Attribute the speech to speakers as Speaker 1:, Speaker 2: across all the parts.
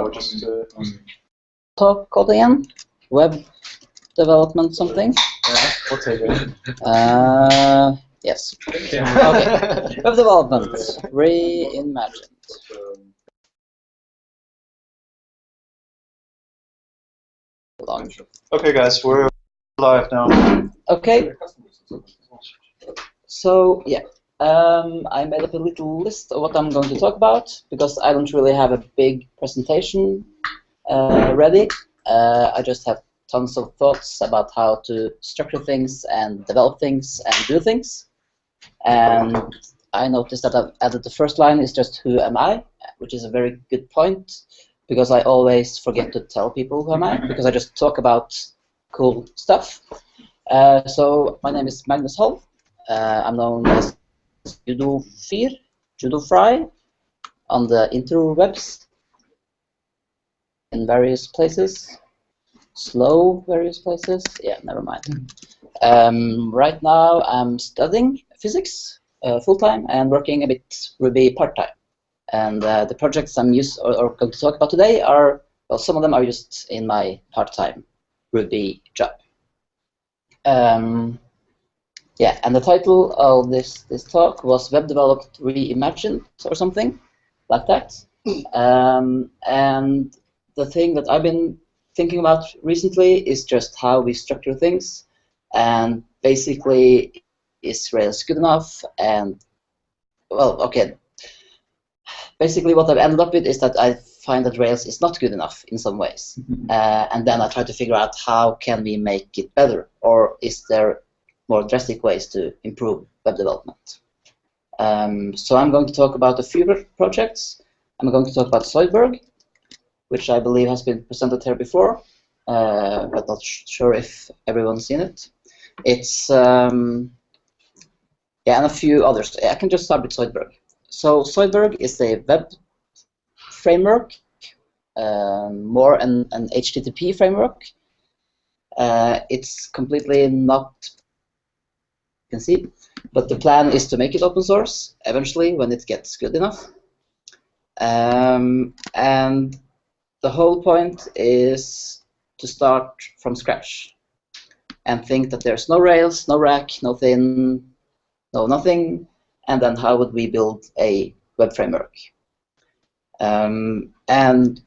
Speaker 1: we're just
Speaker 2: talk called again? Web development something?
Speaker 1: Yeah, we'll take it.
Speaker 2: Yes. Okay. Web development reimagined.
Speaker 1: Okay, guys, we're live now.
Speaker 2: Okay. So yeah, I made up a little list of what I'm going to talk about because I don't really have a big presentation ready. I just have tons of thoughts about how to structure things and develop things and do things. And I noticed that I've added the first line is just who am I, which is a very good point because I always forget to tell people who am I because I just talk about cool stuff. So my name is Magnus Holm. I'm known as Judo Fry on the interwebs in various places. Slow various places. Yeah, never mind. Right now I'm studying physics full-time and working a bit Ruby part-time. And the projects I'm going to talk about today are, well, some of them are just in my part-time Ruby job. Yeah, and the title of this talk was Web Developed Reimagined or something like that. And the thing that I've been thinking about recently is just how we structure things, and basically, is Rails good enough? And well, okay. Basically, what I've ended up with is that I find that Rails is not good enough in some ways, and then I try to figure out how can we make it better, or is there more drastic ways to improve web development. So I'm going to talk about a few projects. I'm going to talk about Zoidberg, which I believe has been presented here before, but not sure if everyone's seen it. It's, yeah, and a few others. I can just start with Zoidberg. So Zoidberg is a web framework, more an HTTP framework. It's completely not, you can see, but the plan is to make it open source eventually when it gets good enough. And the whole point is to start from scratch and think that there's no Rails, no Rack, no thin, no nothing, and then how would we build a web framework? And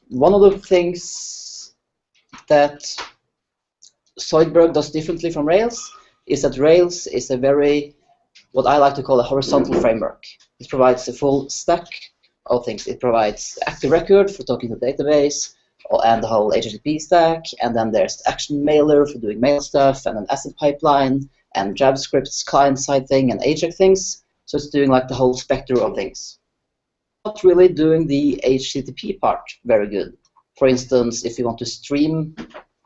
Speaker 2: one of the things that Zoidberg does differently from Rails is that Rails is a very, what I like to call a horizontal framework. It provides a full stack of things. It provides active record for talking to the database, and the whole HTTP stack, and then there's action mailer for doing mail stuff, and an asset pipeline, and JavaScript's client-side thing, and Ajax things. So it's doing like the whole spectrum of things. Not really doing the HTTP part very good. For instance, if you want to stream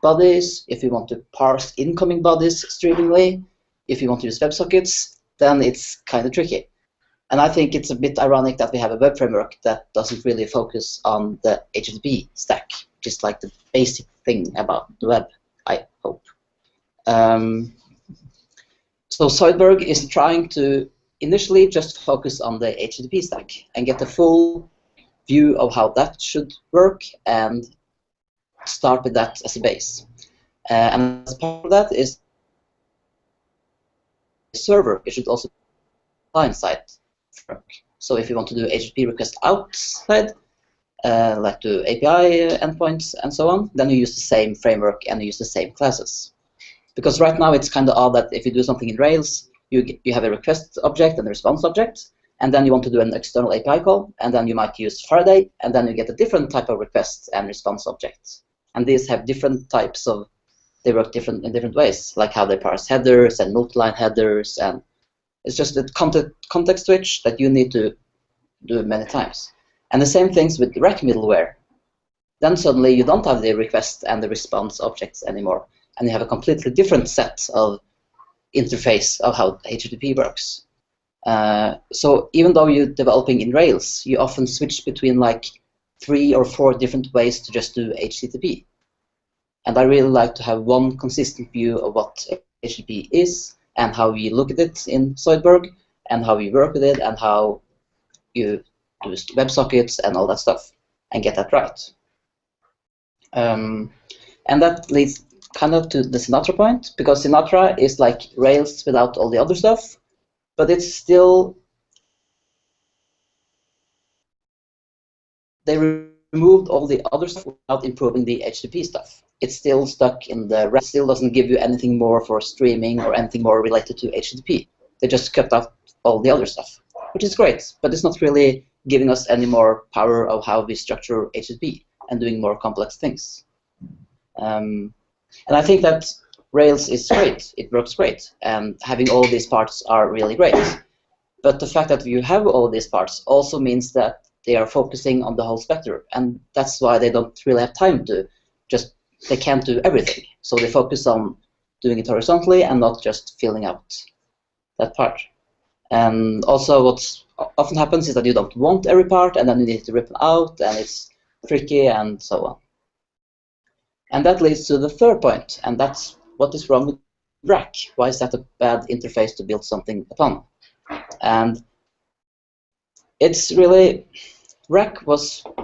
Speaker 2: bodies, if you want to parse incoming bodies streamingly, if you want to use WebSockets, then it's kind of tricky. And I think it's a bit ironic that we have a web framework that doesn't really focus on the HTTP stack, just like the basic thing about the web, I hope. So Zoidberg is trying to initially just focus on the HTTP stack and get a full view of how that should work and start with that as a base. And as part of that is a server. It should also be client-side framework. So if you want to do HTTP request outside, like to API endpoints and so on, then you use the same framework and you use the same classes. Because right now it's kind of odd that if you do something in Rails, you have a request object and a response object, and then you want to do an external API call, and then you might use Faraday, and then you get a different type of request and response object. And these have different types of, they work in different ways, like how they parse headers and multi-line headers, and it's just a context switch that you need to do many times. And the same things with Rack middleware. Then suddenly you don't have the request and the response objects anymore, and you have a completely different set of interface of how HTTP works. So even though you're developing in Rails, you often switch between like 3 or 4 different ways to just do HTTP. And I really like to have one consistent view of what HTTP is and how we look at it in Zoidberg and how we work with it and how you do WebSockets and all that stuff and get that right. And that leads kind of to the Sinatra point, because Sinatra is like Rails without all the other stuff, but it's still, they removed all the other stuff without improving the HTTP stuff. It's still stuck in the Rails, still doesn't give you anything more for streaming or anything more related to HTTP. They just cut out all the other stuff, which is great, but it's not really giving us any more power of how we structure HTTP and doing more complex things. And I think that Rails is great, it works great, and having all these parts are really great. But the fact that you have all these parts also means that they are focusing on the whole spectrum, and that's why they don't really have time to just, they can't do everything. So they focus on doing it horizontally and not just filling out that part. And also what often happens is that you don't want every part, and then you need to rip it out, and it's tricky, and so on. And that leads to the third point, and that's what is wrong with Rack. Why is that a bad interface to build something upon? And it's really, Rack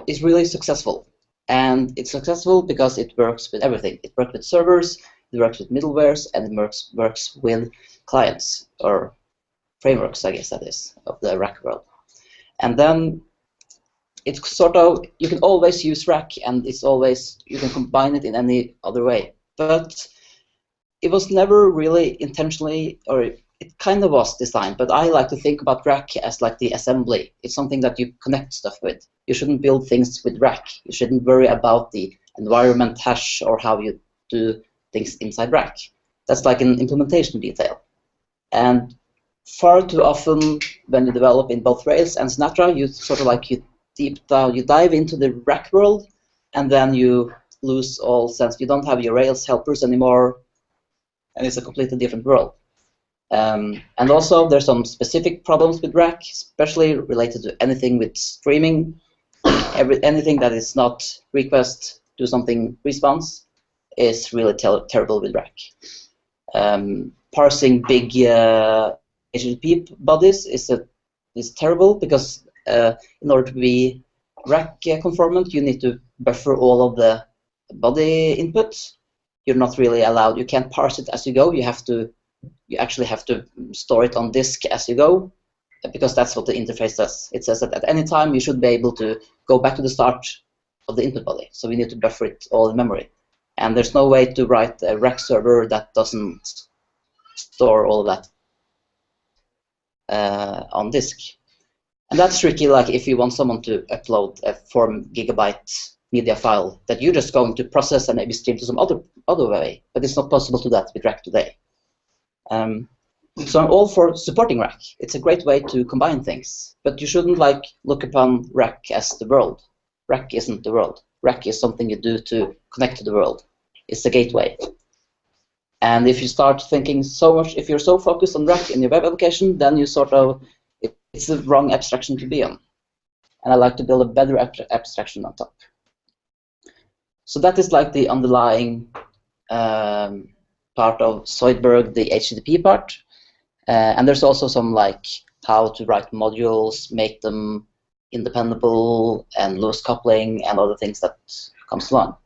Speaker 2: is really successful. And it's successful because it works with everything. It works with servers, it works with middlewares, and it works with clients, or frameworks, I guess that is, of the Rack world. And then it's sort of, you can always use Rack, and it's always, you can combine it in any other way. But it was never really intentionally, or it kind of was designed, but I like to think about Rack as like the assembly. It's something that you connect stuff with. You shouldn't build things with Rack. You shouldn't worry about the environment hash or how you do things inside Rack. That's like an implementation detail. And far too often, when you develop in both Rails and Sinatra, you sort of like, you dive into the Rack world, and then you lose all sense. You don't have your Rails helpers anymore, and it's a completely different world. And also, there's some specific problems with Rack, especially related to anything with streaming. Anything that is not request, do something response, is really terrible with Rack. Parsing big HTTP bodies is terrible, because in order to be Rack conformant, you need to buffer all of the body inputs. You're not really allowed, you can't parse it as you go, you actually have to store it on disk as you go, because that's what the interface does. It says that at any time you should be able to go back to the start of the input body, so we need to buffer it all in memory. And there's no way to write a Rack server that doesn't store all of that on disk. And that's tricky, like if you want someone to upload a 4 gigabyte media file that you're just going to process and maybe stream to some other way, but it's not possible to do that with Rack today. So I'm all for supporting Rack. It's a great way to combine things, but you shouldn't like look upon Rack as the world. Rack isn't the world. Rack is something you do to connect to the world. It's the gateway. And if you start thinking so much, if you're so focused on Rack in your web application, then you sort of, it's the wrong abstraction to be on. And I like to build a better abstraction on top. So that is like the underlying part of Zoidberg, the HTTP part. And there's also some like how to write modules, make them independable, and loose coupling, and other things that comes along.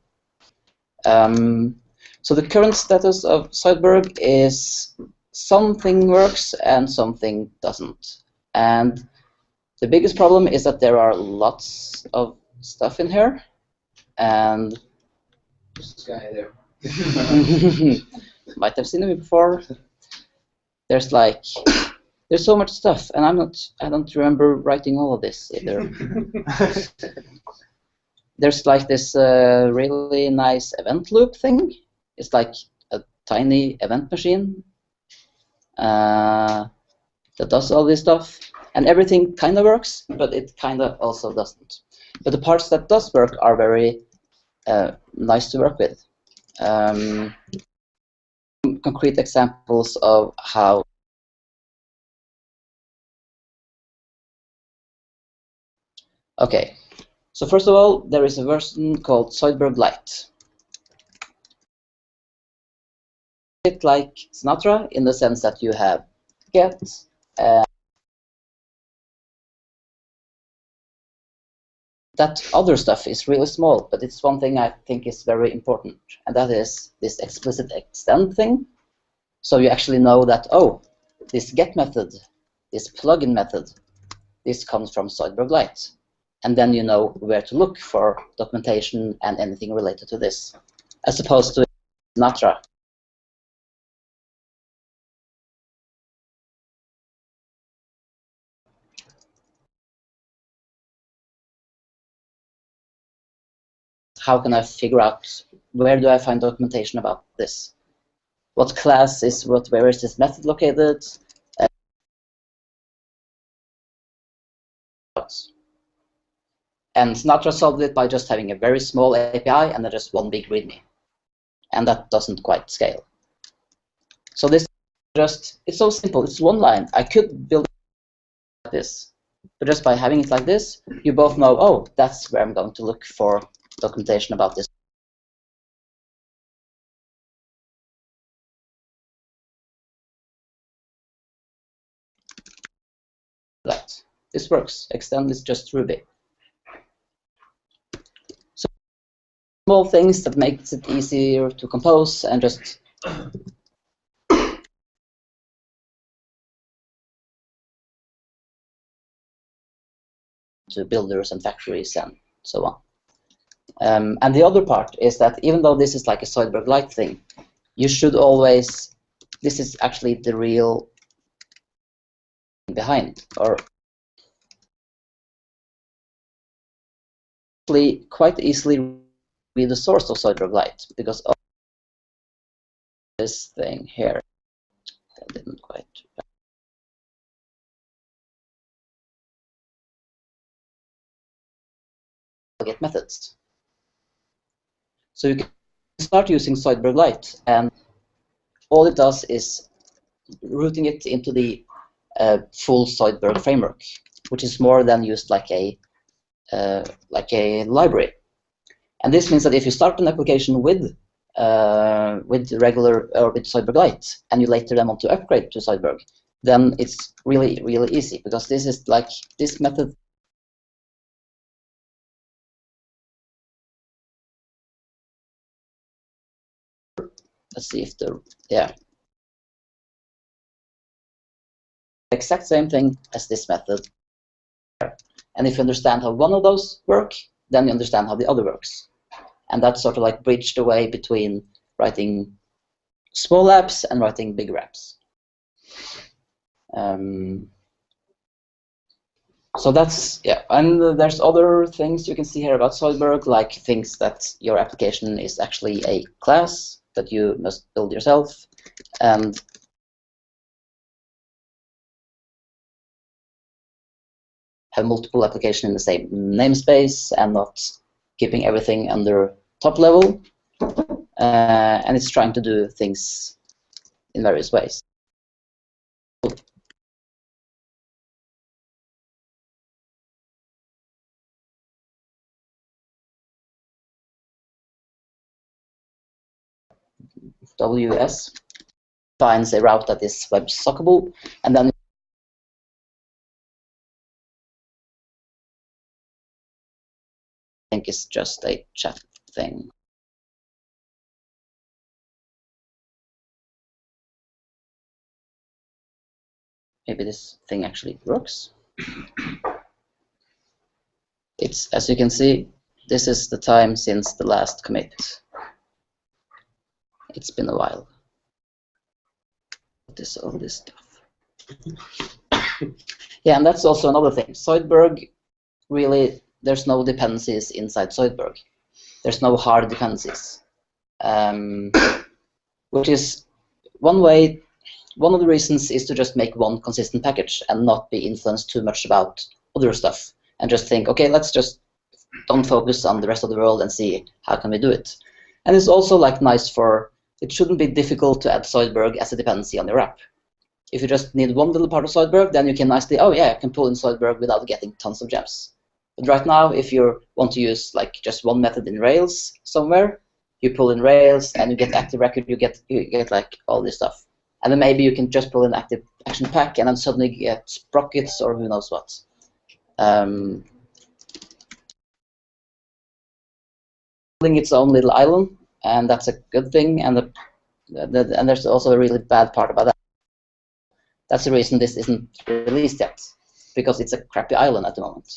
Speaker 2: So the current status of Zoidberg is something works and something doesn't. And the biggest problem is that there are lots of stuff in here, and
Speaker 3: This guy there.
Speaker 2: might have seen me before. There's so much stuff, and I don't remember writing all of this either. There's like this really nice event loop thing. It's like a tiny event machine that does all this stuff, and everything kind of works, but it kind of also doesn't. But the parts that does work are very nice to work with. Concrete examples of how. Okay, so first of all, there is a version called Zoidberg Lite. It's like Sinatra in the sense that you have get that other stuff is really small, but it's one thing I think is very important, and that is this explicit extend thing. So you actually know that, oh, this get method, this plugin method, this comes from Zoidberg Lite. And then you know where to look for documentation and anything related to this, as opposed to Natra. How can I figure out where do I find documentation about this? What class is what? Where is this method located? And Sinatra solved it by just having a very small API and then just one big README. And that doesn't quite scale. So this just, it's so simple. It's one line. I could build it like this. But just by having it like this, you both know, oh, that's where I'm going to look for documentation about this. That. This works. Extend is just Ruby. So small things that makes it easier to compose and just to builders and factories and so on. And the other part is that even though this is like a Zoidberg Lite thing, you should always, this is actually the real behind, or quite easily read the source of Zoidberg Lite, because of this thing here, that didn't quite get methods. So you can start using Zoidberg Lite, and all it does is routing it into the full Zoidberg framework, which is more than used like a library. And this means that if you start an application with regular or with Zoidberg Lite, and you later then want to upgrade to Zoidberg, then it's really, really easy, because this is like this method. Let's see if the, yeah. Exact same thing as this method. And if you understand how one of those work, then you understand how the other works. And that's sort of like bridged the way between writing small apps and writing bigger apps. So that's, yeah, and there's other things you can see here about Zoidberg, like things that your application is actually a class that you must build yourself, and have multiple applications in the same namespace and not keeping everything under top level. And it's trying to do things in various ways. WS finds a route that is WebSockable, and then I think it's just a chat thing. Maybe this thing actually works. It's, as you can see, this is the time since the last commit. It's been a while. What is all this stuff? Yeah, and that's also another thing. Zoidberg, really, there's no dependencies inside Zoidberg. There's no hard dependencies, which is one way. One of the reasons is to just make one consistent package and not be influenced too much about other stuff, and just think, okay, let's just don't focus on the rest of the world and see how can we do it. And it's also like nice for, it shouldn't be difficult to add Zoidberg as a dependency on your app. If you just need one little part of Zoidberg, then you can nicely, oh yeah, I can pull in Zoidberg without getting tons of gems. But right now, if you want to use like just one method in Rails somewhere, you pull in Rails and you get active record, you get like all this stuff. And then maybe you can just pull in active action pack and then suddenly get sprockets or who knows what. building its own little island, and that's a good thing. And and there's also a really bad part about that. That's the reason this isn't released yet, because it's a crappy island at the moment.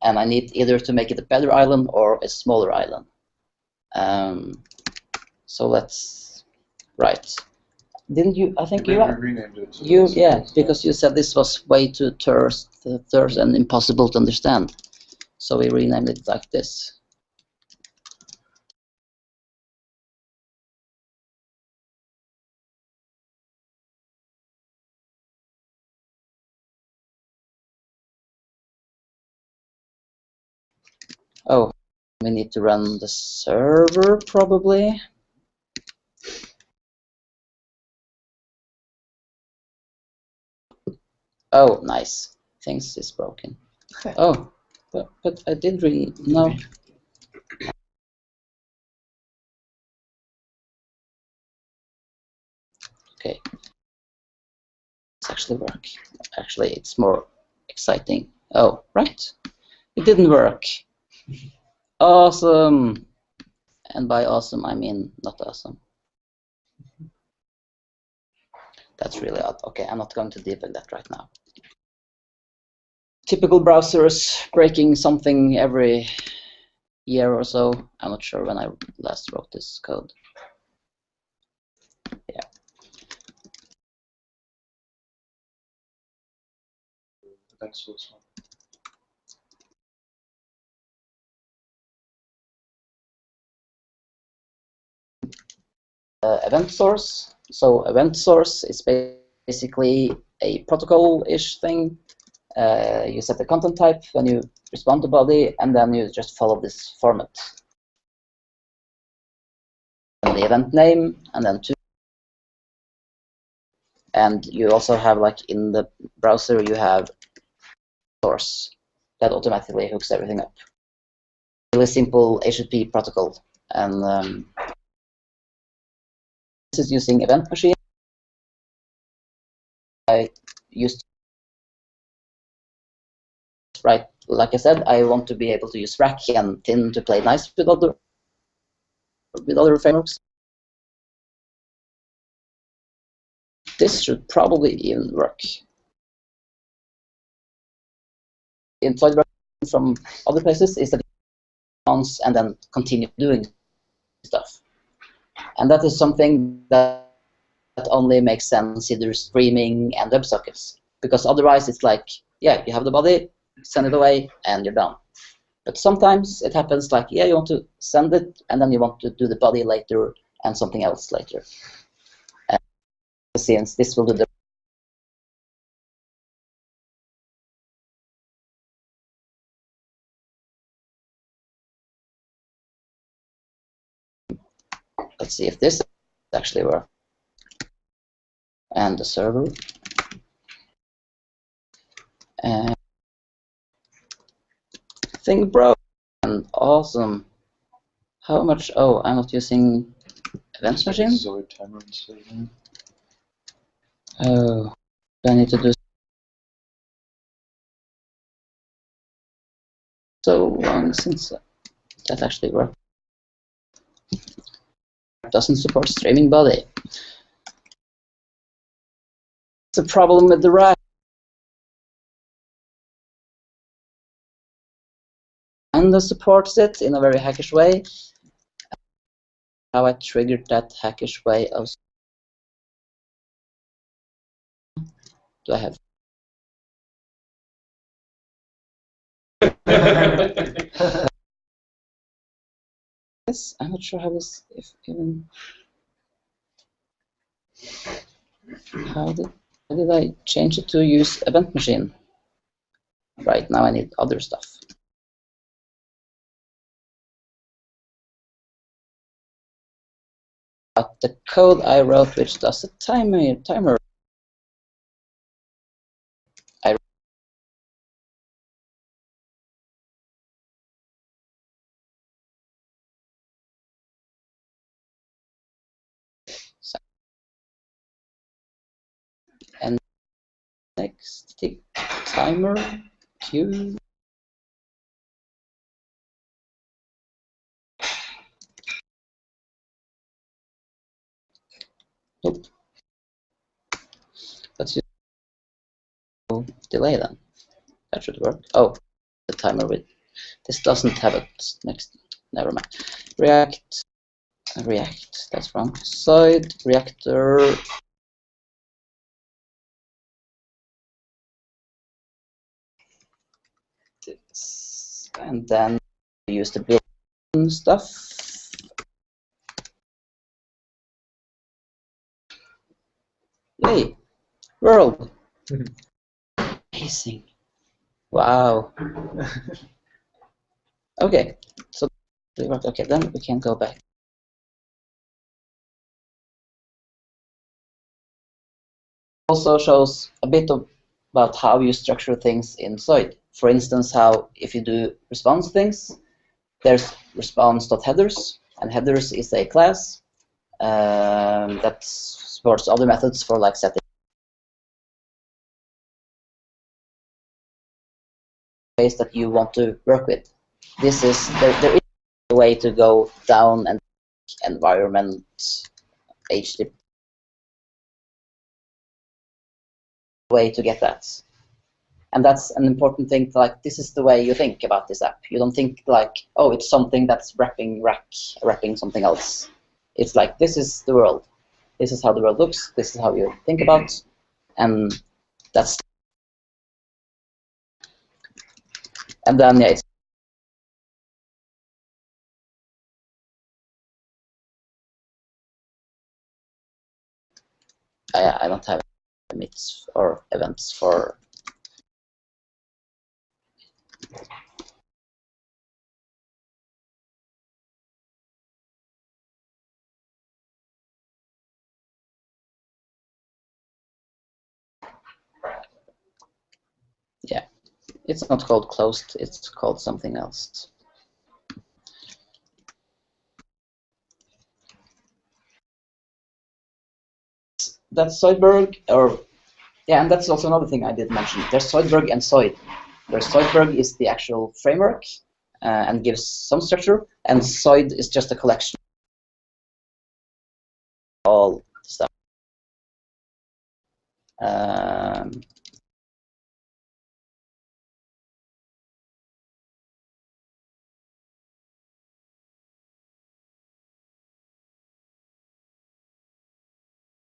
Speaker 2: And I need either to make it a better island or a smaller island. So let's, right. Didn't you, I think you
Speaker 1: renamed it.
Speaker 2: yeah, because you said this was way too terse and impossible to understand. So we renamed it like this. Oh, we need to run the server probably. Oh, nice. Things is broken. Oh, but I did really no. Okay, it's actually work. Actually, it's more exciting. Oh, right. It didn't work. Awesome. And by awesome, I mean not awesome. That's really odd. Okay, I'm not going to debug that right now. Typical browsers breaking something every year or so. I'm not sure when I last wrote this code. Yeah.
Speaker 1: That's what's one.
Speaker 2: Event source. So event source is basically a protocol-ish thing. You set the content type when you respond to body, and then you just follow this format. And the event name, and then two. And you also have, like, in the browser, you have source that automatically hooks everything up. Really simple HTTP protocol. And this is using event machine. I used, right, like I said, I want to be able to use rack and thin to play nice with other frameworks. This should probably even work. Inside from other places is that and then continue doing stuff. And that is something that only makes sense either streaming and WebSockets, because otherwise it's like, yeah, you have the body, send it away, and you're done. But sometimes it happens like, yeah, you want to send it, and then you want to do the body later and something else later. And since this will do the let's see if this actually works. And the server. And thing broke. And awesome. How much? Oh, I'm not using events machine.
Speaker 1: Zoid timer instead of that.
Speaker 2: Oh, I need to do so long since that actually worked. Doesn't support streaming body. It's a problem with the rack. And supports it in a very hackish way. How I triggered that hackish way of. Do I have? Yes, I'm not sure how this, if even. How did I change it to use event machine? Right now I need other stuff. But the code I wrote, which does a timer. And next tick timer Q. Nope. Let's use delay then. That should work. Oh, the timer with this doesn't have it next. Never mind. React. That's wrong. Side reactor. This. And then use the built-in stuff. Yay! World. Amazing. Wow. Okay. So okay, then we can go back. Also shows a bit about how you structure things in Zoid. For instance, how if you do response things, there's response.headers, and headers is a class that supports other methods for like setting ways that you want to work with. This is there is a way to go down and environment HTTP way to get that. And that's an important thing. Like, this is the way you think about this app. You don't think like, oh, it's something that's wrapping something else. It's like, this is the world. This is how the world looks. This is how you think about, and that's. And then yeah, it's. I don't have meets or events for. Yeah, it's not called closed. It's called something else. That's Zoidberg, or yeah, and that's also another thing I did mention. There's Zoidberg and Zoid. Where Zoidberg is the actual framework and gives some structure, and Zoid is just a collection of all stuff.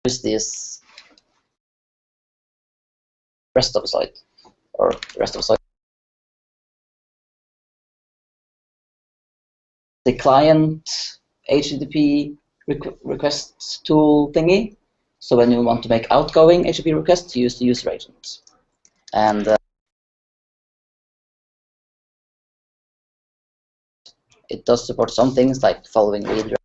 Speaker 2: Use this rest of Zoid, or rest of Zoid. The client HTTP request tool thingy. So when you want to make outgoing HTTP requests, you use the user agent. And it does support some things like following redirect,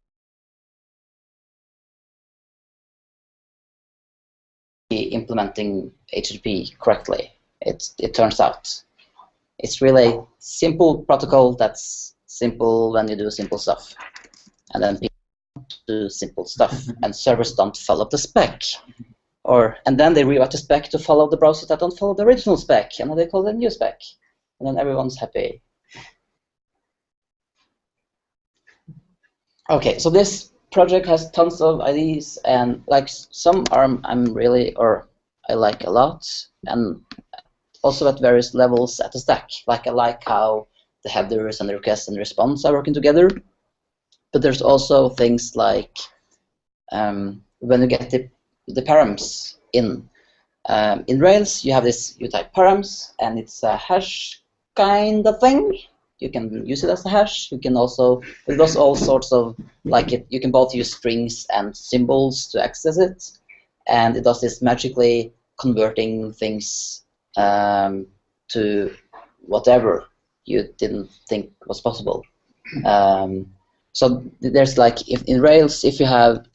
Speaker 2: implementing HTTP correctly. It turns out. It's really a simple protocol that's simple when you do simple stuff. And then people do simple stuff, and servers don't follow the spec. And then they rewrite the spec to follow the browsers that don't follow the original spec, and then they call it a new spec. And then everyone's happy. Okay, so this project has tons of ideas, and like some I'm really, or I like a lot, and also at various levels at the stack. Like I like how the headers and the requests and the response are working together. But there's also things like when you get the params in Rails, you have this, you type params, and it's a hash kind of thing. You can use it as a hash. You can also, it does all sorts of, like you can both use strings and symbols to access it, and it does this magically converting things to whatever you didn't think was possible. So there's like, if in Rails, if you have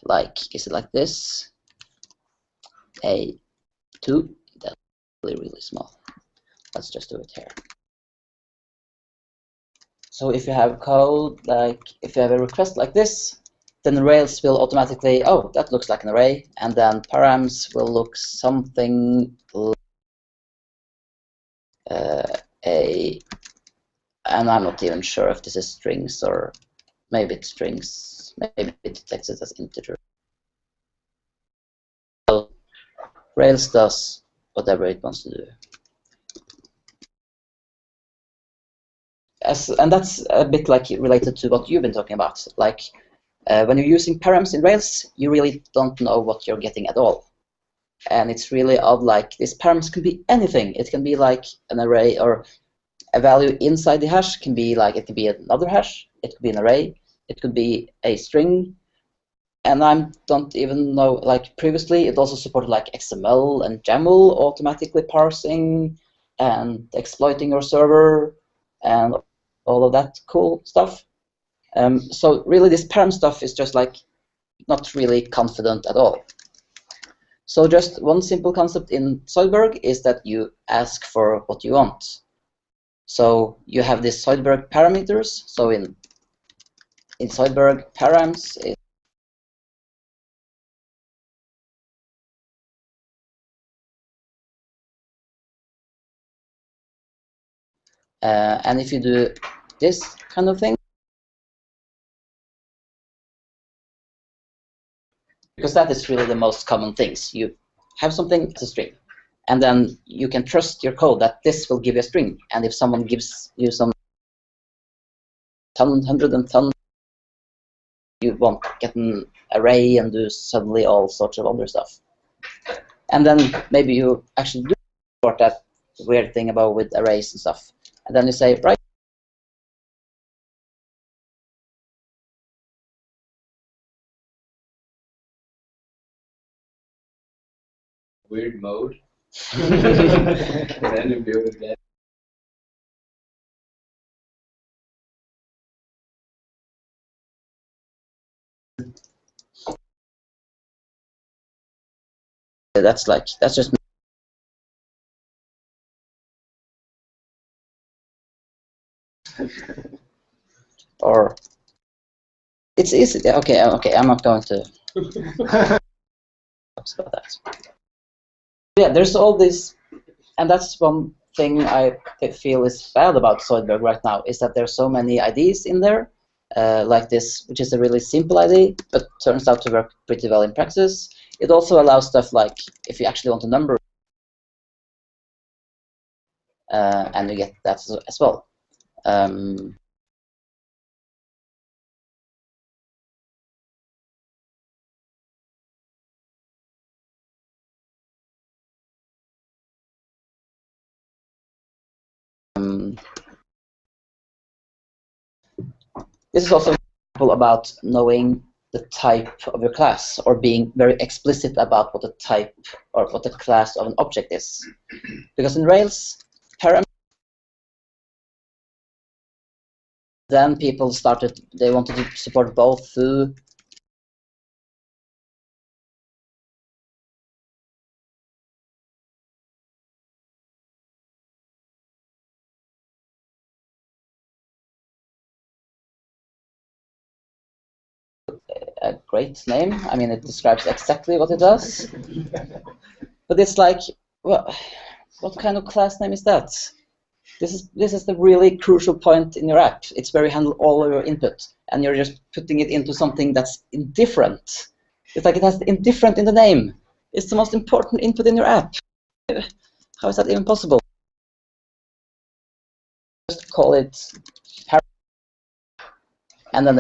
Speaker 2: like, is it like this? A2, that's really small. Let's just do it here. So if you have code, like if you have a request like this, then Rails will automatically, oh, that looks like an array, and then params will look something like and I'm not even sure if this is strings or maybe it's strings, maybe it detects it as integer. Rails does whatever it wants to do. And that's a bit like related to what you've been talking about. Like when you're using params in Rails, you really don't know what you're getting at all. And it's really odd, like these params can be anything. It can be like an array, or a value inside the hash can be like, it could be another hash, it could be an array, it could be a string. And I don't even know, like previously it also supported like XML and YAML automatically parsing and exploiting your server and all of that cool stuff. So really this param stuff is just like not really confident at all. So just one simple concept in Zoidberg is that you ask for what you want. So you have these Zoidberg parameters. So in Zoidberg params, and if you do this kind of thing, because that is really the most common things. You have something as a string, and then you can trust your code that this will give you a string. And if someone gives you some 100 and 10, you won't get an array and do suddenly all sorts of other stuff. And then maybe you actually do support that weird thing about with arrays and stuff. And then you say, right,
Speaker 3: Weird mode. Then you build again.
Speaker 2: that's just or it's easy. Okay, I'm not going to talk about that. Yeah, there's all this, and that's one thing I feel is bad about Zoidberg right now, is that there's so many IDs in there, like this, which is a really simple ID, but turns out to work pretty well in practice. It also allows stuff like if you actually want a number, and you get that as well. This is also an example about knowing the type of your class, or being very explicit about what the type or what the class of an object is. Because in Rails, then people started, they wanted to support both foo a great name. I mean, it describes exactly what it does. But it's like, well, what kind of class name is that? This is the really crucial point in your app. It's where you handle all of your input, and you're just putting it into something that's indifferent. It's like it has indifferent in the name. It's the most important input in your app. How is that even possible? Just call it parent, and then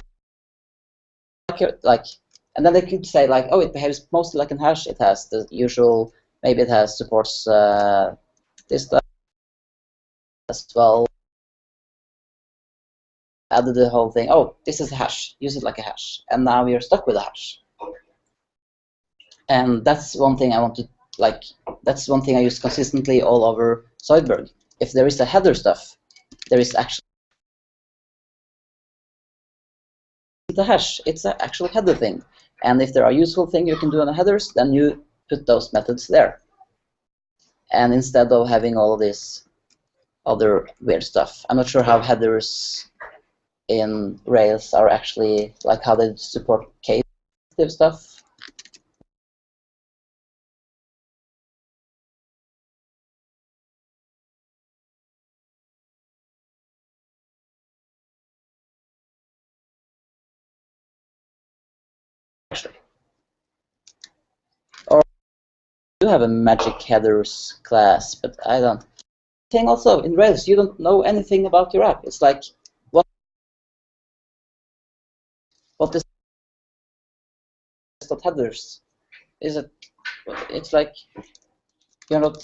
Speaker 2: and then they could say like, oh, it behaves mostly like a hash. It has the usual, maybe it has supports this stuff as well. Added the whole thing. Oh, this is a hash. Use it like a hash, and now you're stuck with a hash. And that's one thing I want to like. That's one thing I use consistently all over Zoidberg. If there is a header stuff, there is actually the hash. It's an actual header thing. And if there are useful things you can do on the headers, then you put those methods there. And instead of having all this other weird stuff, I'm not sure how headers in Rails are actually, like how they support case-sensitive stuff. Actually. Or have a magic headers class, but I don't. Thing also in Rails, you don't know anything about your app. It's like what is headers? Is it? It's like you're not.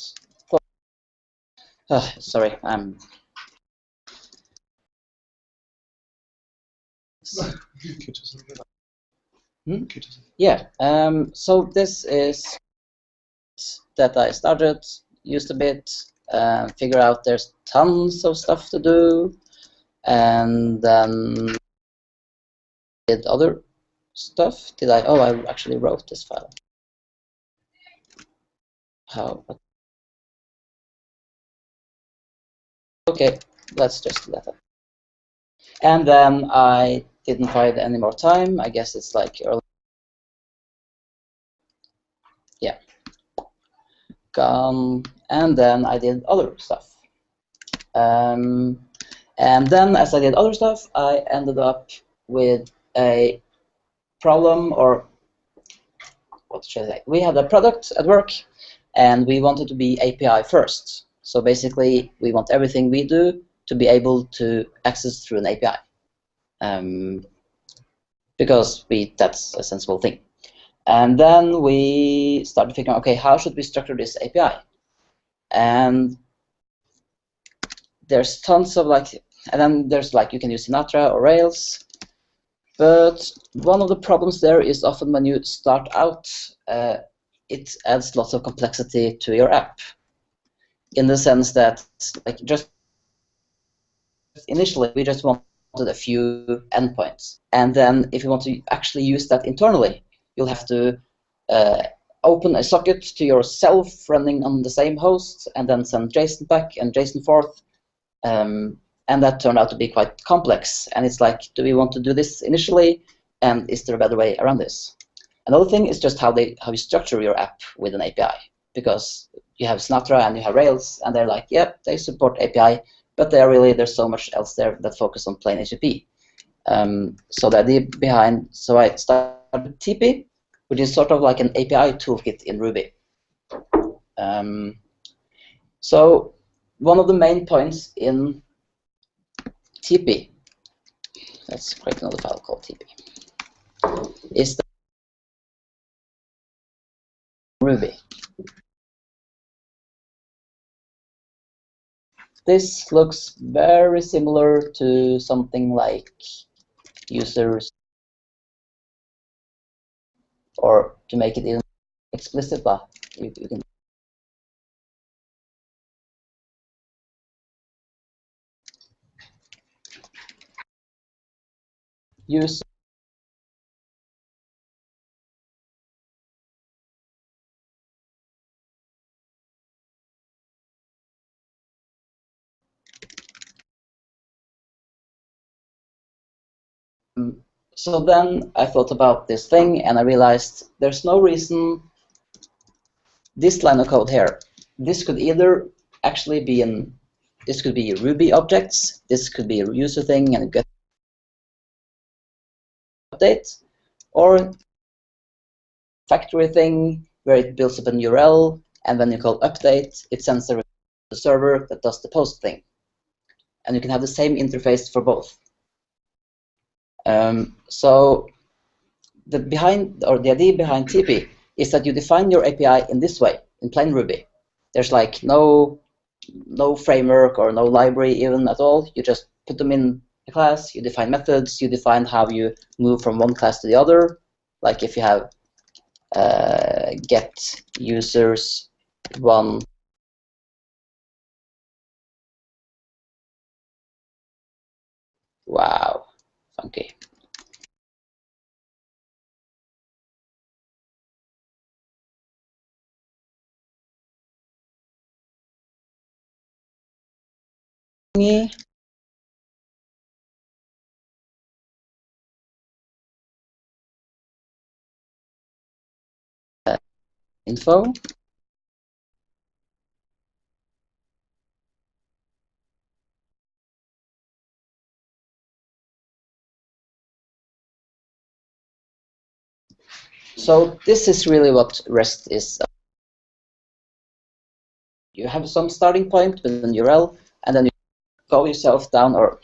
Speaker 2: Sorry, I'm. Hmm? Yeah. So this is that I started, used a bit, figure out there's tons of stuff to do, and then did other stuff. Did I? Oh, I actually wrote this file. How? Okay, let's just do that. And then I didn't find any more time. I guess it's like early. Yeah. And then I did other stuff. And then as I did other stuff, I ended up with a problem, or what should I say? We had a product at work, and we wanted to be API first. So basically, we want everything we do to be able to access through an API, because that's a sensible thing. And then we started figuring, okay, how should we structure this API? And there's tons of and then there's you can use Sinatra or Rails. But one of the problems there is often when you start out, it adds lots of complexity to your app. In the sense that, just initially, we just wanted a few endpoints. And then if you want to actually use that internally, you'll have to open a socket to yourself running on the same host, and then send JSON back and JSON forth. And that turned out to be quite complex. And it's like, do we want to do this initially? And is there a better way around this? Another thing is just how you structure your app with an API. Because you have Sinatra and you have Rails, and they're like, yep, they support API, but there's so much else there that focus on plain HTTP. So the idea behind, so I started TP, which is sort of like an API toolkit in Ruby. So one of the main points in TP, let's create another file called TP, is that Ruby. This looks very similar to something like users, or to make it even explicit, you can use So then I thought about this thing, and I realized there's no reason this line of code here. This could either actually be this could be Ruby objects, this could be a user thing and a get update, or factory thing where it builds up an URL, and when you call update, it sends a request to the server that does the post thing. And you can have the same interface for both. So the idea behind TP is that you define your API in this way, in plain Ruby. There's no framework or no library even at all. You just put them in a class, you define methods, you define how you move from one class to the other. Like if you have get users one. Wow, funky. Info. So this is really what REST is. you have some starting point with an URL, and then you go yourself down, or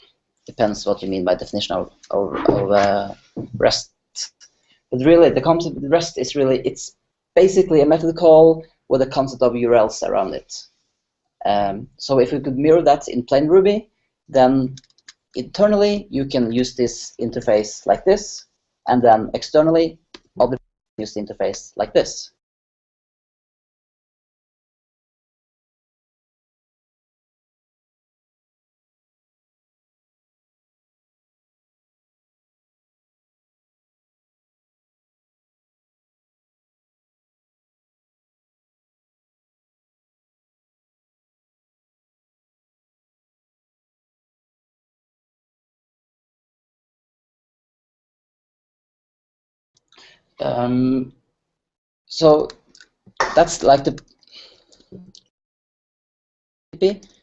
Speaker 2: depends what you mean by definition of REST. But really, the concept of REST is really, it's basically a method call with a concept of URLs around it. So if we could mirror that in plain Ruby, then internally you can use this interface like this, and then externally other people use the interface like this. So that's like the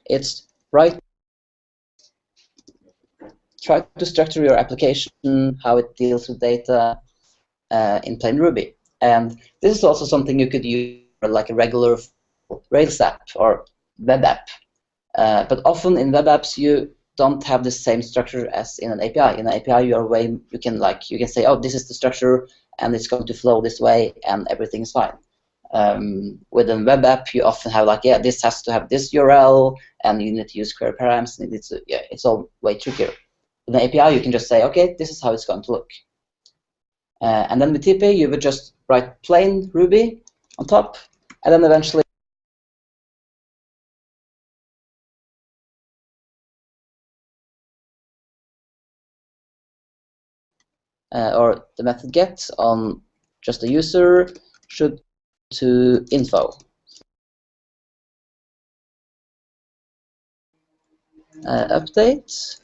Speaker 2: it's right. Try to structure your application, how it deals with data in plain Ruby. And this is also something you could use for like a regular Rails app or web app. But often in web apps you don't have the same structure as in an API. In an API you can say, oh, this is the structure and it's going to flow this way and everything is fine. With a web app you often have like, yeah, this has to have this URL and you need to use query params, and it's all way trickier. With an API you can just say, okay, this is how it's going to look. And then with TP you would just write plain Ruby on top, and then eventually or the method get on just the user should to info. Update.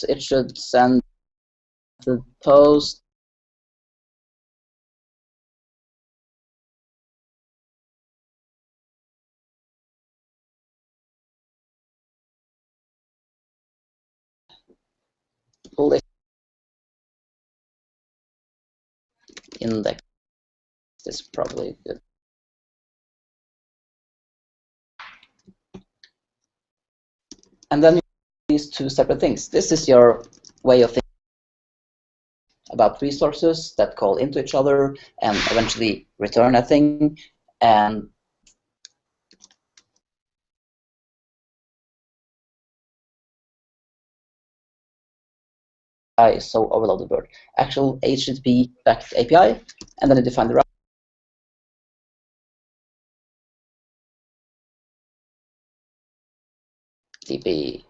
Speaker 2: It should send the post list index. This is probably good. And then these two separate things. This is your way of thinking about resources that call into each other and eventually return a thing. And I is so overloaded word. Actual HTTP backed API, and then you define the route. TP.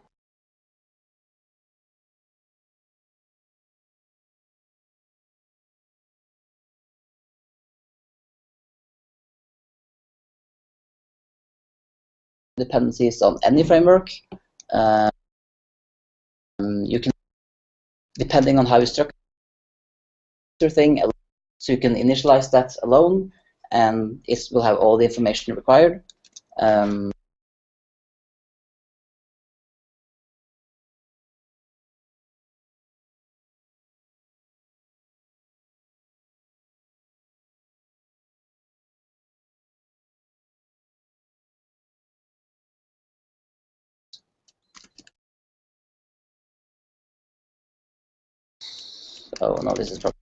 Speaker 2: Dependencies on any framework. You can, depending on how you structure thing, so you can initialize that alone, and it will have all the information required. Oh no, this is probably.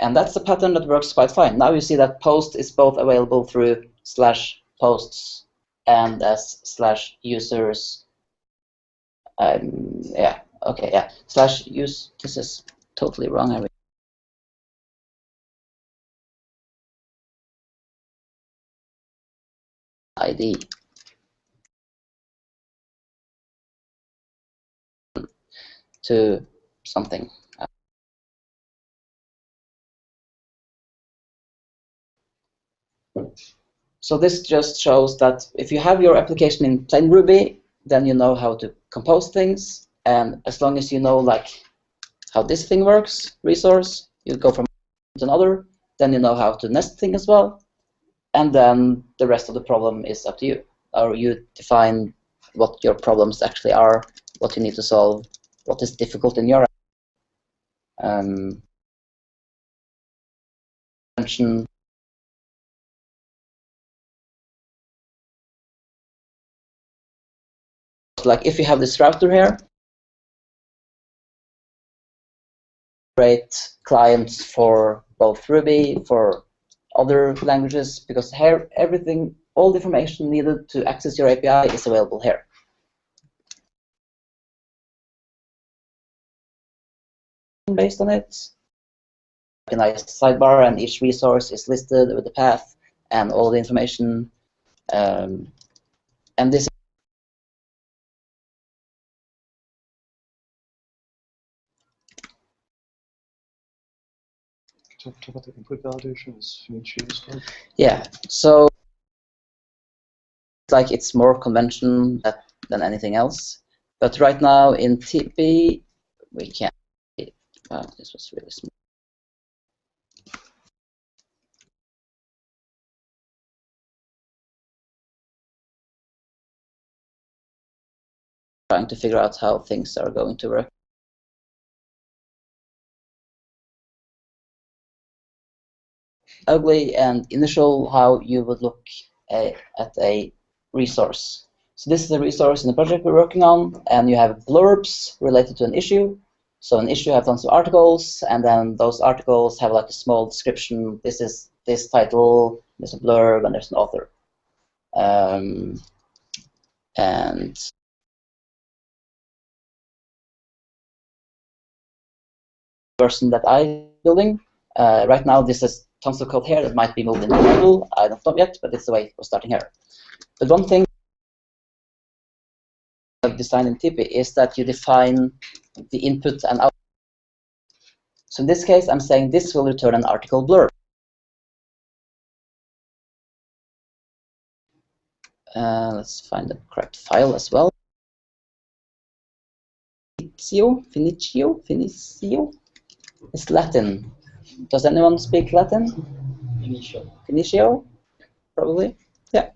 Speaker 2: And that's the pattern that works quite fine. Now you see that post is both available through /posts and as /users. Yeah, okay, yeah. /use. This is totally wrong. ID. To something. So this just shows that if you have your application in plain Ruby, then you know how to compose things, and as long as you know like how this thing works, resource, you go from to another, then you know how to nest things as well, and then the rest of the problem is up to you. Or you define what your problems actually are, what you need to solve, what is difficult in your mention. Like if you have this router here, create clients for both Ruby, for other languages, because here everything, all the information needed to access your API is available here. Based on it, a nice sidebar, and each resource is listed with the path and all the information. And this
Speaker 1: Talk about the input validation is Finichio stuff.
Speaker 2: Yeah, so like it's more convention than anything else. But right now in TP, we can't. Wow, this was really small. Trying to figure out how things are going to work. Ugly and initial how you would look at a resource. So this is a resource in the project we're working on, and you have blurbs related to an issue. So an issue has tons of articles, and then those articles have like a small description. This is this title, there's a blurb, and there's an author. And version that I'm building. Right now, this is tons of code here that might be moved into module. I don't know yet, but it's the way we're starting here. But one thing I've designed in TP is that you define the input and output. So in this case, I'm saying this will return an article blurb. Let's find the correct file as well. Finicio. It's Latin. Does anyone speak Latin? Finicio, probably. Yeah.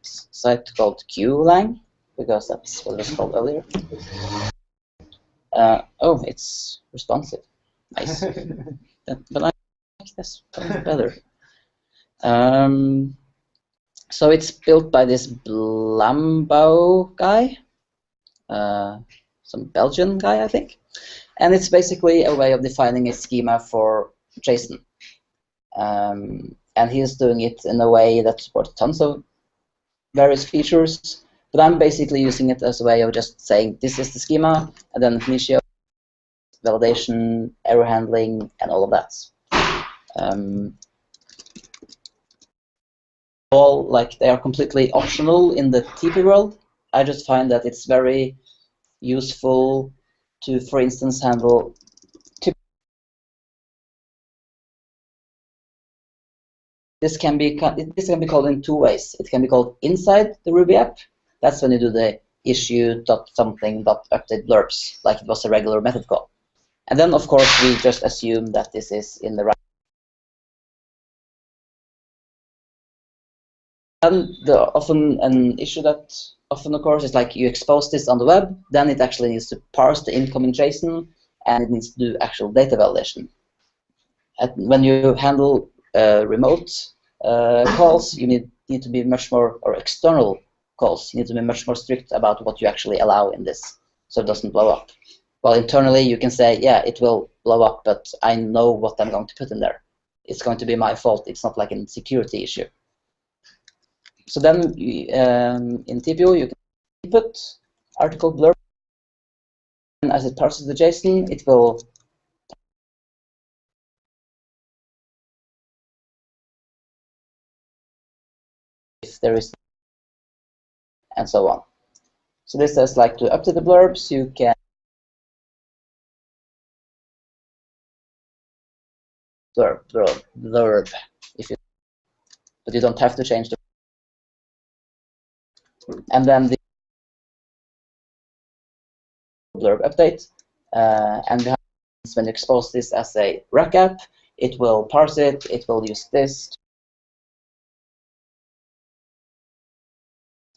Speaker 2: Site called QLang, because that's what it was called earlier. Oh, it's responsive. Nice. But I like this better. So it's built by this Blambau guy, some Belgian guy, I think. And it's basically a way of defining a schema for JSON. And he's doing it in a way that supports tons of various features. But I'm basically using it as a way of just saying this is the schema, and then initio, validation, error handling, and all of that. All like they are completely optional in the TP world. I just find that it's very useful to, for instance, handle. This can be called in two ways. It can be called inside the Ruby app. That's when you do the issue.something.update blurbs, like it was a regular method call. And then, of course, we just assume that this is in the right. And often an issue that often occurs is like you expose this on the web, then it actually needs to parse the incoming JSON, and it needs to do actual data validation. And when you handle remote calls, you need to be much more, or external calls, you need to be much more strict about what you actually allow in this, so it doesn't blow up. Well, internally you can say, yeah, it will blow up, but I know what I'm going to put in there. It's going to be my fault. It's not like a security issue. So then in TPO, you can input article blurb, and as it parses the JSON, it will if there is, and so on. So this says like to update the blurbs, you can blurb if you, but you don't have to change the. And then the blurb update, and we have when you expose this as a rack app, it will parse it, it will use this.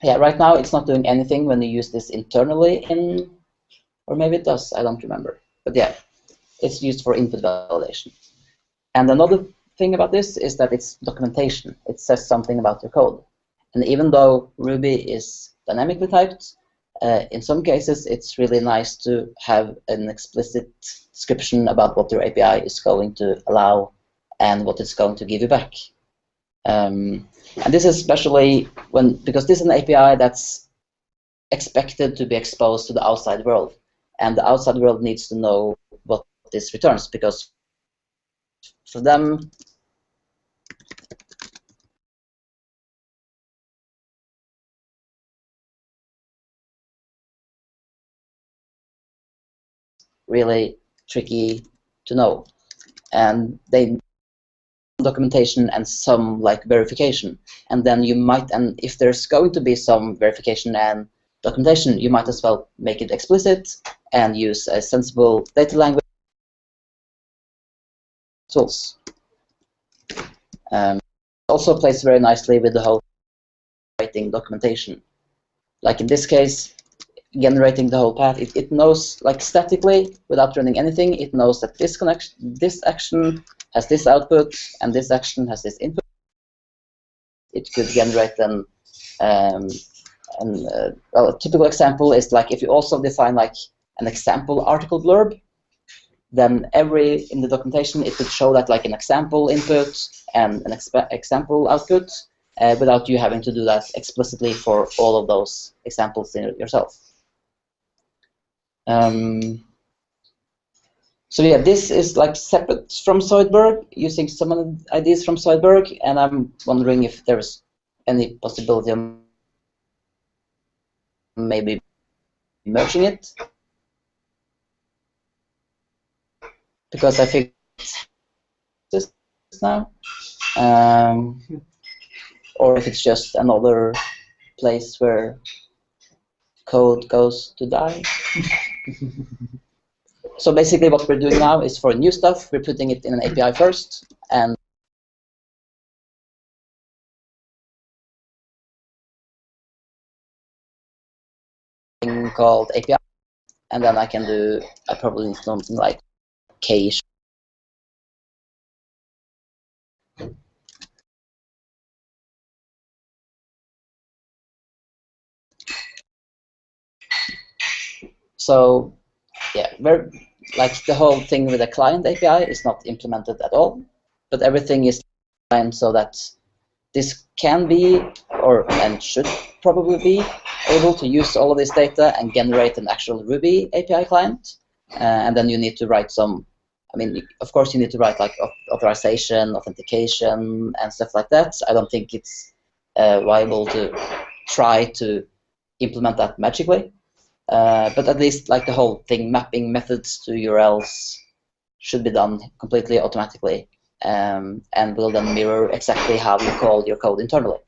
Speaker 2: Yeah, right now it's not doing anything when you use this internally in, or maybe it does, I don't remember. But yeah, it's used for input validation. And another thing about this is that it's documentation. It says something about your code. And even though Ruby is dynamically typed, in some cases it's really nice to have an explicit description about what your API is going to allow and what it's going to give you back. And this is especially because this is an API that's expected to be exposed to the outside world. And the outside world needs to know what this returns, because for them, really tricky to know. And they need documentation and some like verification. And then you might, and if there's going to be some verification and documentation, you might as well make it explicit and use a sensible data language tools. Also plays very nicely with the whole writing documentation. Like in this case, generating the whole path, it knows, like statically, without running anything, it knows that this action has this output, and this action has this input. It could generate them. Well, a typical example is like if you also define like an example article blurb, then in the documentation it could show that like an example input and an example output, without you having to do that explicitly for all of those examples yourself. So yeah, this is like separate from Zoidberg, using some ideas from Zoidberg, and I'm wondering if there's any possibility of maybe merging it, because I think this now, or if it's just another place where code goes to die. So basically what we're doing now is for new stuff, we're putting it in an API first, and thing called API, and then I probably need something like cache. So yeah, like the whole thing with the client API is not implemented at all, but everything is designed so that this can be, and should probably be, able to use all of this data and generate an actual Ruby API client. And then you need to write some, of course you need to write like authorization, authentication, and stuff like that. I don't think it's viable to try to implement that magically. But at least like the whole thing, mapping methods to URLs, should be done completely automatically, and will then mirror exactly how you call your code internally.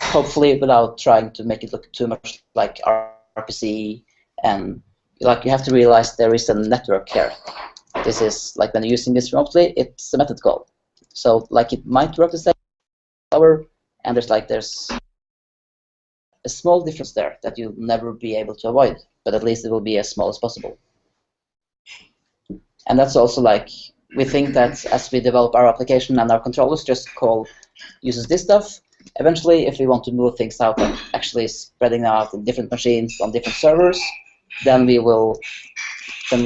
Speaker 2: Hopefully without trying to make it look too much like RPC, and like you have to realize there is a network here. This is like when you're using this remotely, it's a method call. So like it might work the same hour, and there's a small difference there that you'll never be able to avoid, but at least it will be as small as possible. And that's also like, we think that as we develop our application and our controllers just uses this stuff, eventually if we want to move things out and actually spreading them out in different machines on different servers, then we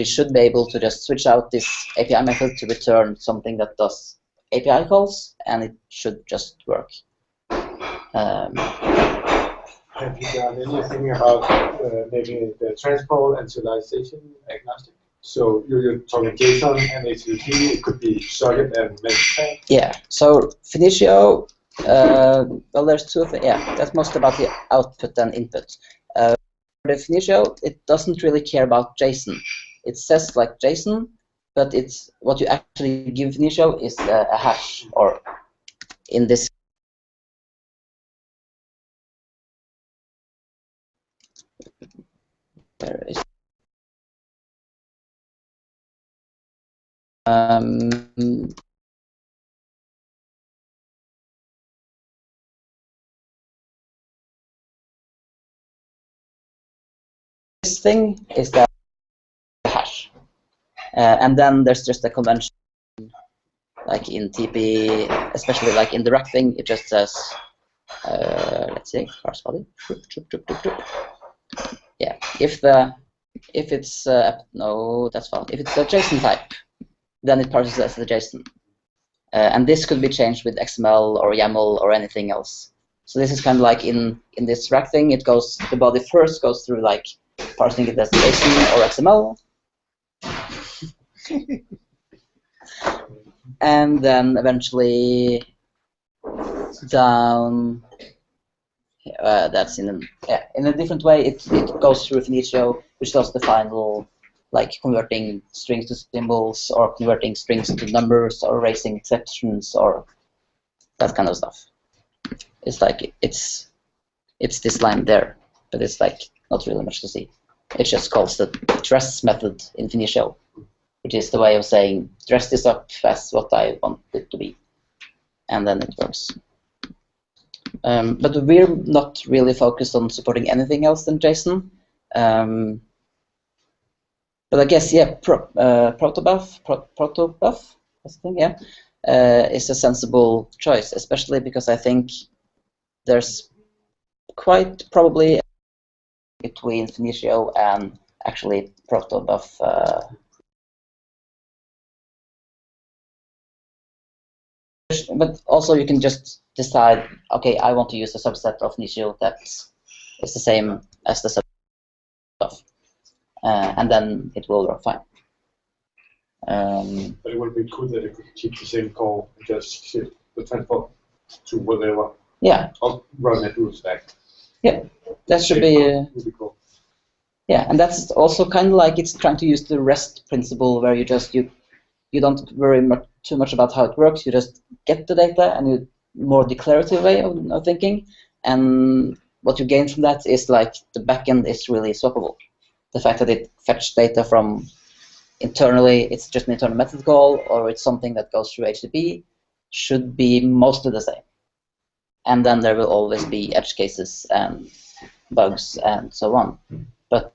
Speaker 2: should be able to just switch out this API method to return something that does API calls, and it should just work.
Speaker 4: Have you done anything about making the transport and serialization agnostic? So you're talking JSON and HTTP, it could be socket and message.
Speaker 2: Yeah, so Finitio, well, there's two things. Yeah, that's most about the output and input. The Finitio, it doesn't really care about JSON. It says like JSON, but it's what you actually give Finitio is a hash, or in this. Where is This thing is the hash, and then there's just a convention, like in TP, especially like in the rack thing, it just says, let's see, parse body. Yeah, if it's no, that's fine. If it's a JSON type, then it parses as the JSON, and this could be changed with XML or YAML or anything else. So this is kind of like in this rack thing, it goes, the body first goes through like parsing it as JSON or XML, and then eventually down. That's in a different way. It goes through Finitio, which does the final, like converting strings to symbols or converting strings to numbers or raising exceptions or that kind of stuff. It's like it's this line there, but it's like not really much to see. It just calls the dress method in Finitio, which is the way of saying dress this up as what I want it to be, and then it works. But we're not really focused on supporting anything else than JSON. But I guess, yeah, protobuf, I think, yeah, is a sensible choice, especially because I think there's quite probably between Finitio and actually protobuf. But also you can just decide, okay, I want to use a subset of Finitio that is the same as the subset, and then it will work fine.
Speaker 4: But it would be cool that it could keep the same call and just shift the transform to whatever.
Speaker 2: Yeah.
Speaker 4: I'll run that rule stack.
Speaker 2: Yeah, that should be.
Speaker 4: Would be cool.
Speaker 2: Yeah, and that's also kind of like it's trying to use the REST principle, where you don't worry too much about how it works. You just get the data, and you more declarative way of thinking. And what you gain from that is like the backend is really swappable. The fact that it fetches data from internally, it's just an internal method call, or it's something that goes through HTTP, should be mostly the same. And then there will always be edge cases and bugs and so on. But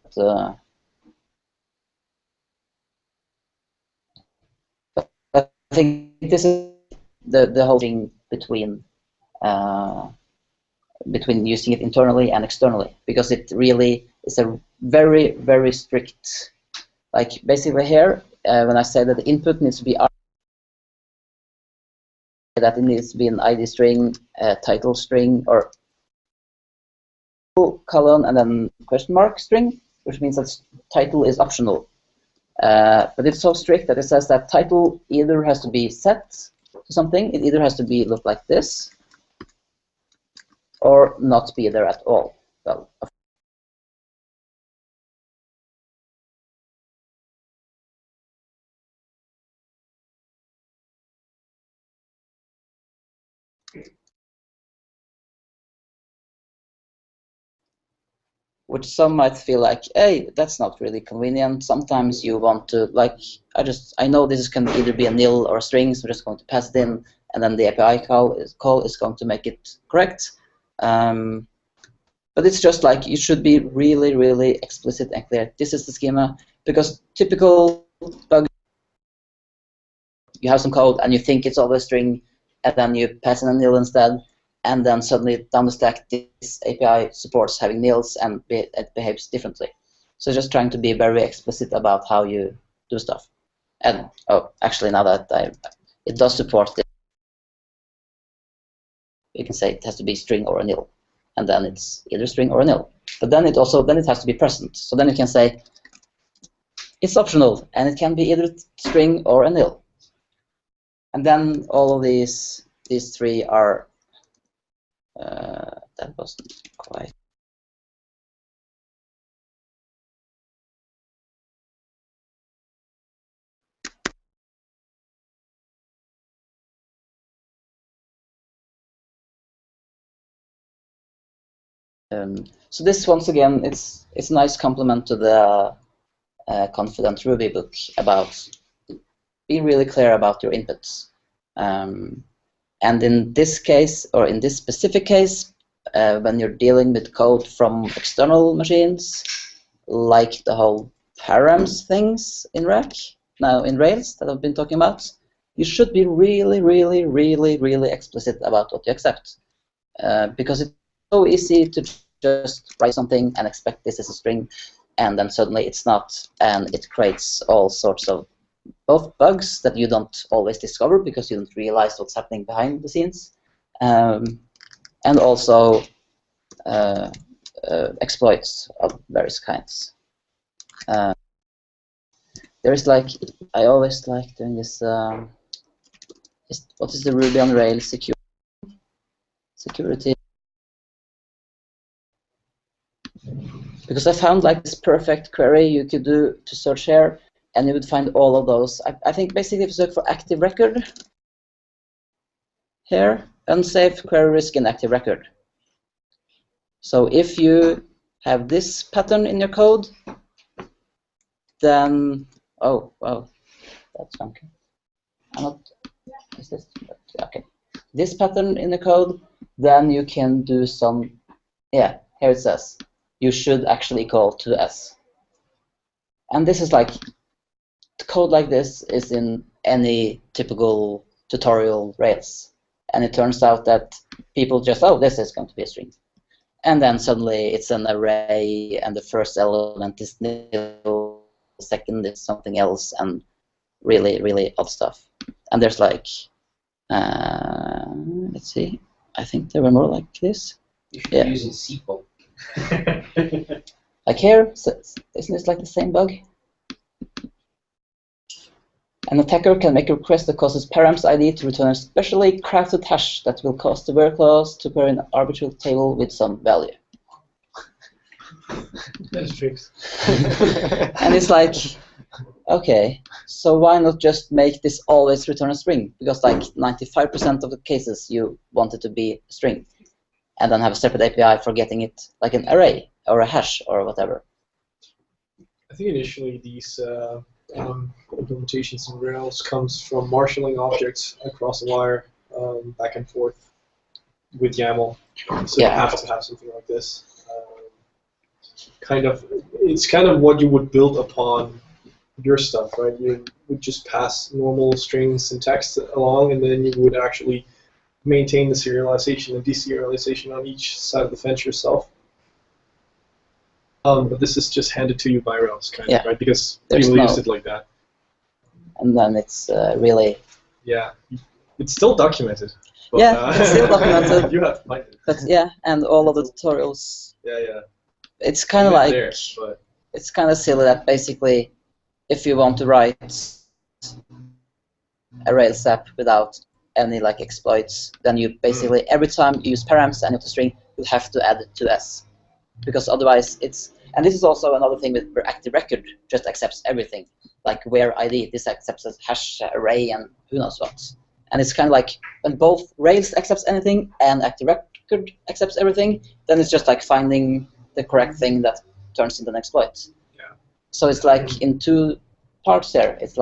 Speaker 2: I think this is the whole thing between using it internally and externally, because it really is a very, very strict, like basically here, when I say that the input needs to be that it needs to be an ID string, title string, or colon and then question mark string, which means that title is optional. But it's so strict that it says that title either has to be set to something, it either has to be look like this, or not be there at all. Well, which some might feel like, hey, that's not really convenient. Sometimes you want to, like, I know this can either be a nil or a string, so we're just going to pass it in, and then the API call is going to make it correct. But it's just like you should be really, really explicit and clear. This is the schema, because typical bug, you have some code and you think it's always string, and then you pass in a nil instead. And then suddenly down the stack, this API supports having nils and it behaves differently. So just trying to be very explicit about how you do stuff. And oh, actually, now that it does support this, you can say it has to be string or a nil, and then it's either string or a nil. But then it has to be present. So then you can say it's optional, and it can be either string or a nil. And then all of these three are. That wasn't quite. So this, once again, it's a nice complement to the Confident Ruby book about be really clear about your inputs. And in this case, or in this specific case, when you're dealing with code from external machines, like the whole params things in Rails that I've been talking about, you should be really, really, really, really explicit about what you accept. Because it's so easy to just write something and expect this is a string, and then suddenly it's not, and it creates all sorts of both bugs that you don't always discover because you don't realize what's happening behind the scenes, and also exploits of various kinds. There is I always like doing this. What is the Ruby on Rails security? Because I found this perfect query you could do to search here, and you would find all of those. I think basically if you search for active record here, unsafe query risk in active record. So if you have this pattern in your code, then oh wow, that's funky. Is this okay? This pattern in the code, then you can do some. Yeah, here it says you should actually call to S. And this is code like this is in any typical tutorial Rails. And it turns out that people just, oh, this is going to be a string. And then suddenly it's an array, and the first element is nil, the second is something else, and really, really odd stuff. And there's let's see, I think there were more like this.
Speaker 3: You should be using SQL.
Speaker 2: Like here, isn't this the same bug? An attacker can make a request that causes params ID to return a specially crafted hash that will cause the where clause to query an arbitrary table with some value.
Speaker 1: That's tricks.
Speaker 2: And it's okay, so why not just make this always return a string? Because 95% of the cases you want it to be a string, and then have a separate API for getting it like an array or a hash or whatever.
Speaker 5: I think initially these implementations in Rails comes from marshalling objects across the wire, back and forth with YAML. So you have to have something like this. It's kind of what you would build upon your stuff, right? You would just pass normal strings and text along, and then you would actually maintain the serialization and deserialization on each side of the fence yourself. But this is just handed to you by Rails, right? Because people used it like that.
Speaker 2: And then it's really...
Speaker 5: Yeah, it's still documented. But,
Speaker 2: it's still documented.
Speaker 5: You have to find it.
Speaker 2: But yeah, and all of the tutorials.
Speaker 5: Yeah.
Speaker 2: It's kind of it's kind of silly that basically, if you want to write a Rails app without any exploits, then you basically every time you use params and you have to string, you have to add it to S, because otherwise it's. And this is also another thing with where active record just accepts everything, like where ID. This accepts a hash array and who knows what. And it's kind of when both Rails accepts anything and active record accepts everything, then it's just finding the correct thing that turns into an exploit.
Speaker 5: Yeah.
Speaker 2: So it's in two parts there. It's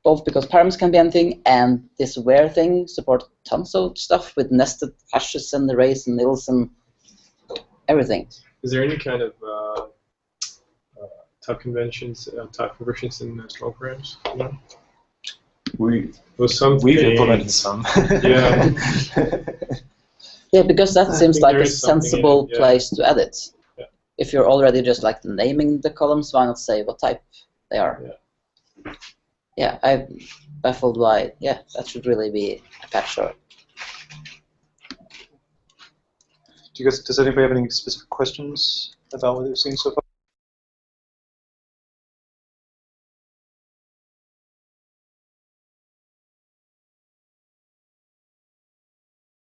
Speaker 2: both because params can be anything, and this where thing support tons of stuff with nested hashes and arrays and nils and everything.
Speaker 5: Is there any kind of type conventions, type conversions in strong params? No?
Speaker 1: We've
Speaker 5: implemented
Speaker 1: some.
Speaker 5: Yeah.
Speaker 2: Yeah, because that seems like a sensible
Speaker 5: in it,
Speaker 2: place to edit.
Speaker 5: Yeah.
Speaker 2: If you're already just naming the columns, why not say what type they are?
Speaker 5: Yeah.
Speaker 2: Yeah, I'm baffled why. Yeah, that should really be a patch or.
Speaker 1: Does anybody have any specific questions about what they've seen so far?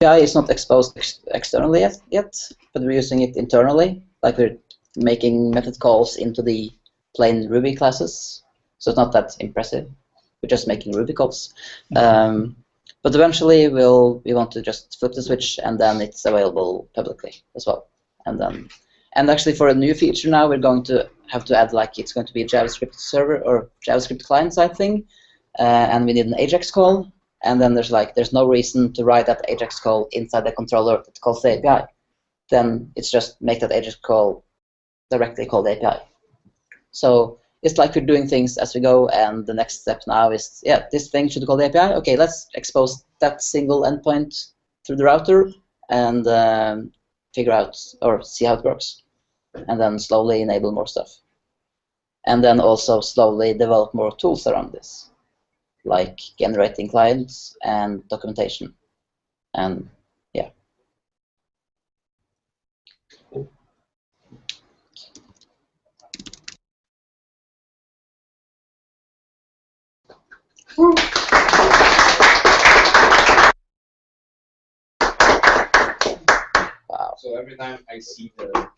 Speaker 2: API is not exposed externally yet, but we're using it internally. We're making method calls into the plain Ruby classes, so it's not that impressive. We're just making Ruby calls. But eventually we want to just flip the switch, and then it's available publicly as well. And actually for a new feature now, we're going to have to add it's going to be a JavaScript server or JavaScript client side thing. and we need an AJAX call, and then there's no reason to write that AJAX call inside the controller that calls the API. Then it's just make that AJAX call directly call the API. So it's like we're doing things as we go, and the next step now is, yeah, this thing should call the API. Okay, let's expose that single endpoint through the router and figure out or see how it works, and then slowly enable more stuff. And then also slowly develop more tools around this, like generating clients and documentation. And yeah. Wow.
Speaker 3: So every time I see the